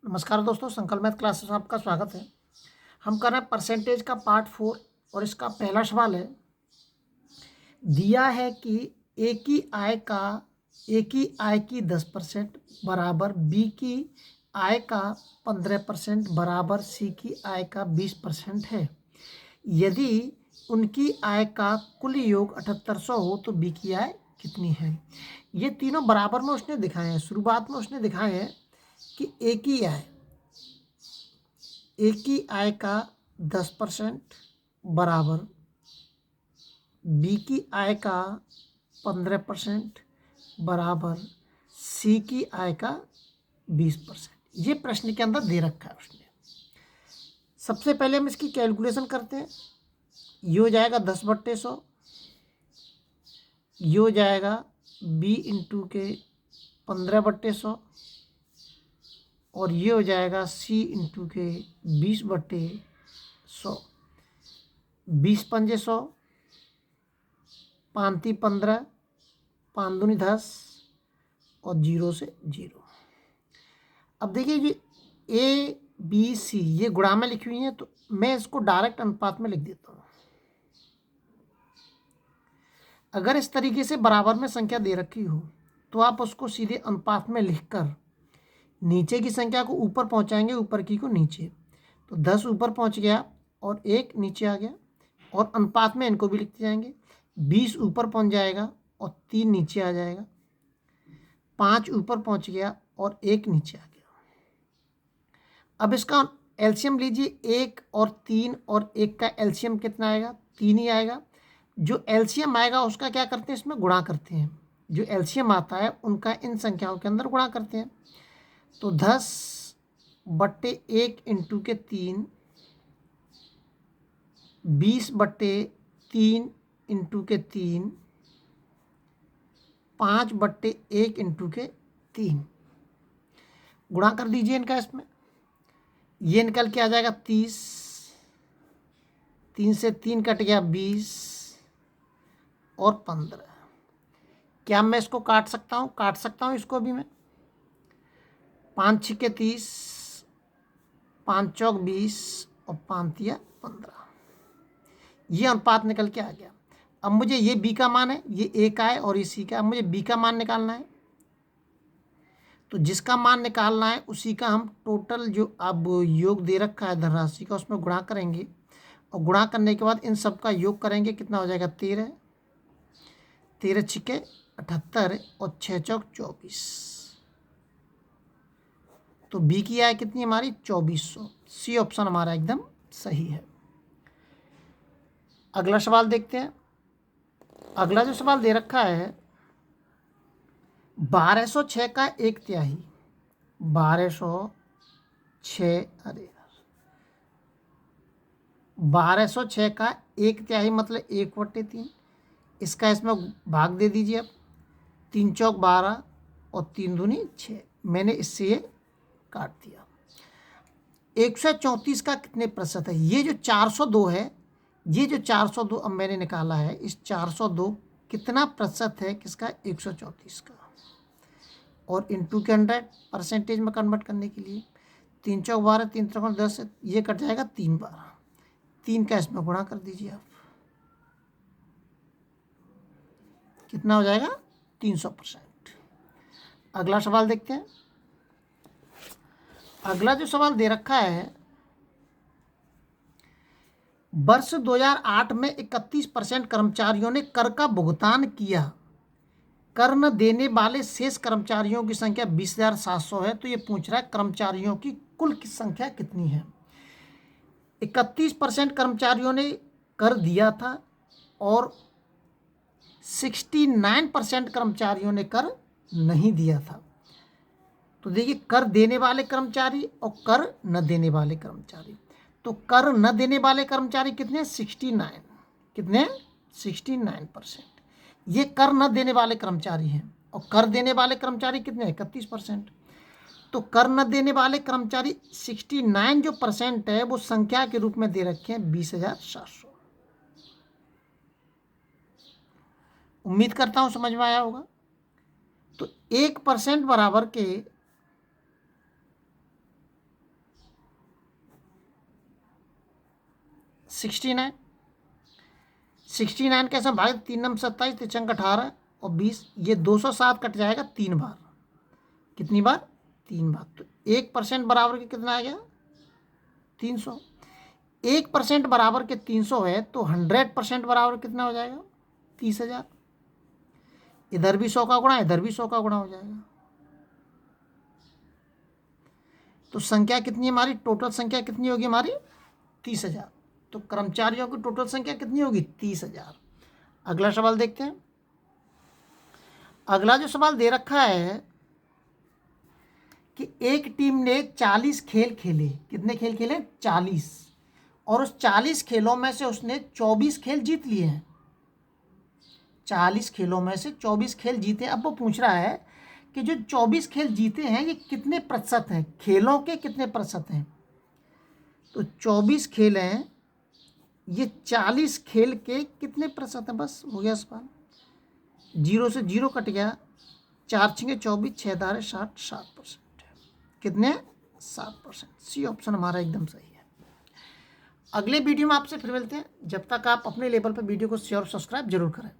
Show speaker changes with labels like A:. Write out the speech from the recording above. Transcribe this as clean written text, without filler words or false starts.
A: नमस्कार दोस्तों, संकल्प मैथ क्लासेस में आपका स्वागत है। हम कर रहे हैं परसेंटेज का पार्ट 4 और इसका पहला सवाल है। दिया है कि ए की आय की 10% बराबर बी की आय का 15% बराबर सी की आय का 20% है। यदि उनकी आय का कुल योग 7800 हो तो बी की आय कितनी है। ये तीनों बराबर में उसने दिखाए हैं। शुरुआत में उसने दिखाए हैं कि ए की आय का 10% बराबर बी की आय का 15% बराबर सी की आय का 20%। ये प्रश्न के अंदर दे रखा है उसने। सबसे पहले हम इसकी कैलकुलेशन करते हैं। ये हो जाएगा 10/100, ये हो जाएगा बी इंटू के 15/100 और ये हो जाएगा सी इंटू के 20/100। 20×5 = 100, 5×3 = 15, 5×2 = 10 और 0 से 0। अब देखिए ये ए बी सी ये गुणा में लिखी हुई हैं, तो मैं इसको डायरेक्ट अनुपात में लिख देता हूँ। अगर इस तरीके से बराबर में संख्या दे रखी हो तो आप उसको सीधे अनुपात में लिखकर नीचे की संख्या को ऊपर पहुंचाएंगे, ऊपर की को नीचे। तो 10 ऊपर पहुंच गया और 1 नीचे आ गया, और अनुपात में इनको भी लिखते जाएंगे। 20 ऊपर पहुंच जाएगा और 3 नीचे आ जाएगा। 5 ऊपर पहुंच गया और 1 नीचे आ गया। अब इसका एलसीएम लीजिए। 1 और 3 और 1 का एलसीएम कितना आएगा? 3 ही आएगा। जो एलसीएम आएगा उसका क्या करते हैं, इसमें गुणा करते हैं। जो एलसीएम आता है उनका इन संख्याओं के अंदर गुणा करते हैं। तो 10/1 इंटू के 3, 20/3 इंटू के 3, 5/1 इंटू के 3। गुणा कर दीजिए इनका इसमें। ये निकल के आ जाएगा 30, 3 से 3 कट गया 20 और 15। क्या मैं इसको काट सकता हूँ? काट सकता हूँ इसको भी मैं। 5×6 = 30, 5×4 = 20 और 5×3 = 15। ये अनुपात निकल के आ गया। अब मुझे ये बी का मान है, ये ए का है और ये सी का है। अब मुझे बी का मान निकालना है। तो जिसका मान निकालना है उसी का हम टोटल जो अब योग दे रखा है धनराशि का उसमें गुणा करेंगे, और गुणा करने के बाद इन सब का योग करेंगे। कितना हो जाएगा? 13, 13×6 = 78 और 6×4 = 24। तो बी की आय कितनी हमारी? 2400। सी ऑप्शन हमारा एकदम सही है। अगला सवाल देखते हैं। अगला जो सवाल दे रखा है 1206 का 1/3। 1206 अरे 1206 का 1/3 मतलब 1/3। इसका इसमें भाग दे दीजिए। अब 3×4 = 12 और 3×2 = 6। मैंने इससे ये काट दिया। 134 का कितने प्रतिशत है? ये जो 402 है, ये जो 402 अब मैंने निकाला है, इस 402 कितना प्रतिशत है किसका? 134 का। और इंटू के 100 परसेंटेज में कन्वर्ट करने के लिए 3×4 = 12, 3×3 = 10, ये कट जाएगा 3×12। 3 का इसमें गुणा कर दीजिए आप। कितना हो जाएगा? 300%। अगला सवाल देखते हैं। अगला जो सवाल दे रखा है वर्ष 2008 में 31% कर्मचारियों ने कर का भुगतान किया। कर न देने वाले शेष कर्मचारियों की संख्या 20,700 है। तो ये पूछ रहा है कर्मचारियों की कुल की संख्या कितनी है। 31% कर्मचारियों ने कर दिया था और 69% कर्मचारियों ने कर नहीं दिया था। तो देखिए, कर देने वाले कर्मचारी और कर न देने वाले कर्मचारी। तो कर न देने वाले कर्मचारी कितने? 69। कितने? 69%। ये कर न देने वाले कर्मचारी हैं। और कर देने वाले कर्मचारी कितने? 31%। तो कर न देने वाले कर्मचारी 69 जो परसेंट है वो संख्या के रूप में दे रखे हैं 20,700। उम्मीद करता हूं समझ में आया होगा। तो 1% बराबर के 69, 69 कैसे भाग 3 नम 27, 3 अंक 18 और 20, ये 207 कट जाएगा 3 बार। कितनी बार? 3 बार। तो 1% बराबर के कितना आ गया? 300। 1% बराबर के 300 है तो 100% बराबर कितना हो जाएगा? 30,000। इधर भी 100 का गुणा, इधर भी 100 का गुणा हो जाएगा। तो संख्या कितनी है हमारी? टोटल संख्या कितनी होगी हमारी? 30,000। तो कर्मचारियों की टोटल संख्या कितनी होगी? 30,000। अगला सवाल देखते हैं। अगला जो सवाल दे रखा है कि एक टीम ने 40 खेल खेले। कितने खेल खेले? 40। और उस 40 खेलों में से उसने 24 खेल जीत लिए हैं। 40 खेलों में से 24 खेल जीते। अब वो पूछ रहा है कि जो 24 खेल जीते हैं ये कितने प्रतिशत हैं? खेलों के कितने प्रतिशत हैं? तो 24 खेल हैं, ये 40 खेल के कितने प्रतिशत हैं? बस हो गया सवाल। 0 से 0 कट गया। 4 छंगे 24, 6 दारे 60, 7%। कितने? 7%। सी ऑप्शन हमारा एकदम सही है। अगले वीडियो में आपसे फिर मिलते हैं। जब तक आप अपने लेवल पर वीडियो को शेयर और सब्सक्राइब जरूर करें।